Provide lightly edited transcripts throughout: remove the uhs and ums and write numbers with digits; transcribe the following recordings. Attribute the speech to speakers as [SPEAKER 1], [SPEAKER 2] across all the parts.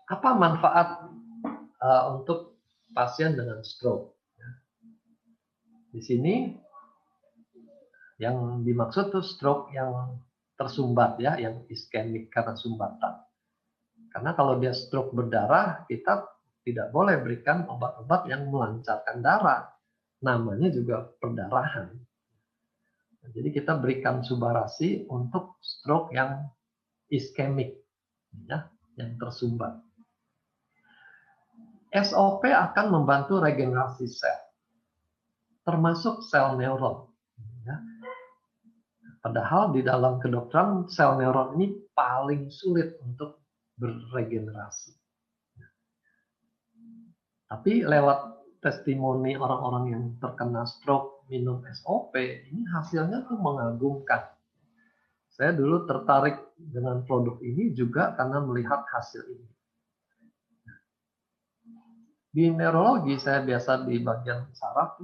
[SPEAKER 1] Apa manfaat untuk pasien dengan stroke? Di sini yang dimaksud tuh stroke yang tersumbat ya, yang iskemik karena sumbatan. Karena kalau dia stroke berdarah, kita tidak boleh berikan obat-obat yang melancarkan darah. Namanya juga perdarahan. Jadi kita berikan subarasi untuk stroke yang iskemik, ya, yang tersumbat. SOP akan membantu regenerasi sel, termasuk sel neuron. Ya. Padahal di dalam kedokteran sel neuron ini paling sulit untuk berregenerasi. Tapi lewat testimoni orang-orang yang terkena stroke minum SOP, ini hasilnya tuh mengagumkan. Saya dulu tertarik dengan produk ini juga karena melihat hasil ini. Di neurologi, saya biasa di bagian saraf,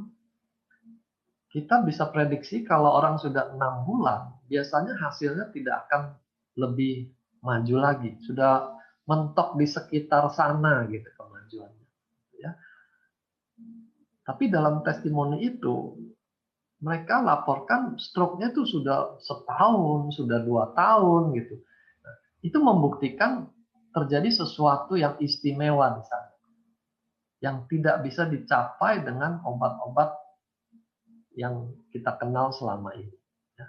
[SPEAKER 1] kita bisa prediksi kalau orang sudah 6 bulan, biasanya hasilnya tidak akan lebih maju lagi. Sudah mentok di sekitar sana gitu kemajuannya. Ya. Tapi dalam testimoni itu, mereka laporkan stroke-nya itu sudah setahun, sudah 2 tahun gitu. Nah, itu membuktikan terjadi sesuatu yang istimewa di sana, yang tidak bisa dicapai dengan obat-obat yang kita kenal selama ini. Ya.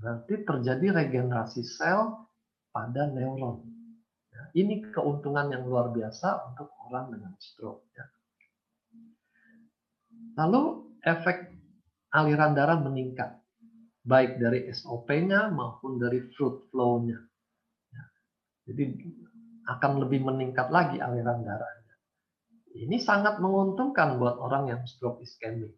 [SPEAKER 1] Berarti terjadi regenerasi sel pada neuron. Ya. Ini keuntungan yang luar biasa untuk orang dengan stroke. Ya. Lalu efek aliran darah meningkat, baik dari SOP-nya maupun dari fluid flow-nya. Ya. Jadi akan lebih meningkat lagi aliran darahnya. Ini sangat menguntungkan buat orang yang stroke iskemik.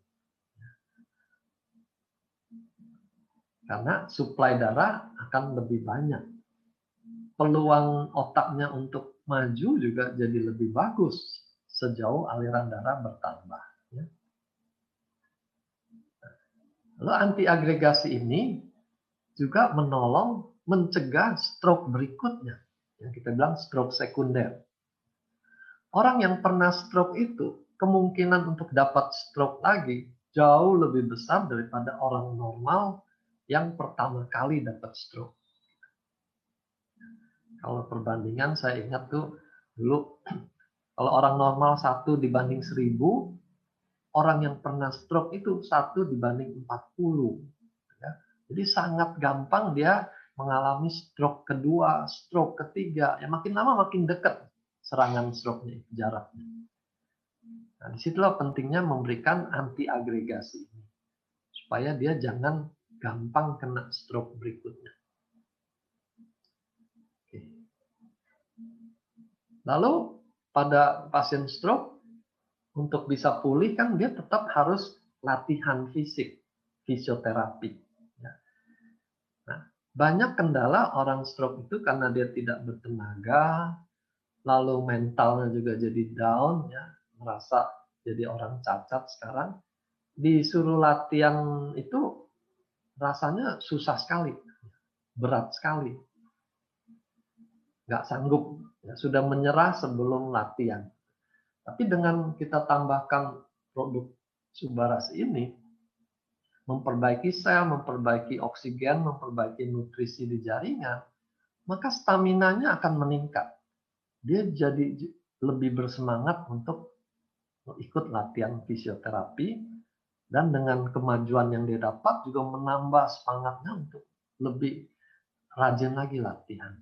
[SPEAKER 1] Karena suplai darah akan lebih banyak. Peluang otaknya untuk maju juga jadi lebih bagus sejauh aliran darah bertambah. Ya. Lalu antiagregasi ini juga menolong mencegah stroke berikutnya, yang kita bilang stroke sekunder. Orang yang pernah stroke itu, kemungkinan untuk dapat stroke lagi jauh lebih besar daripada orang normal yang pertama kali dapat stroke. Kalau perbandingan saya ingat tuh dulu, kalau orang normal 1 dibanding 1000, orang yang pernah stroke itu 1 dibanding 40. Ya. Jadi sangat gampang dia mengalami stroke kedua, stroke ketiga. Ya, makin lama makin dekat serangan stroke-nya, jaraknya. Nah, disitulah pentingnya memberikan antiagregasi ini, supaya dia jangan gampang kena stroke berikutnya. Oke. Lalu pada pasien stroke, untuk bisa pulih kan dia tetap harus latihan fisik, fisioterapi. Ya. Nah, banyak kendala orang stroke itu karena dia tidak bertenaga, lalu mentalnya juga jadi down, ya, merasa jadi orang cacat sekarang. Disuruh latihan itu rasanya susah sekali, berat sekali, nggak sanggup, ya, sudah menyerah sebelum latihan. Tapi dengan kita tambahkan produk Subaras ini, memperbaiki sel, memperbaiki oksigen, memperbaiki nutrisi di jaringan, maka staminanya akan meningkat. Dia jadi lebih bersemangat untuk ikut latihan fisioterapi, dan dengan kemajuan yang dia dapat juga menambah semangatnya untuk lebih rajin lagi latihan.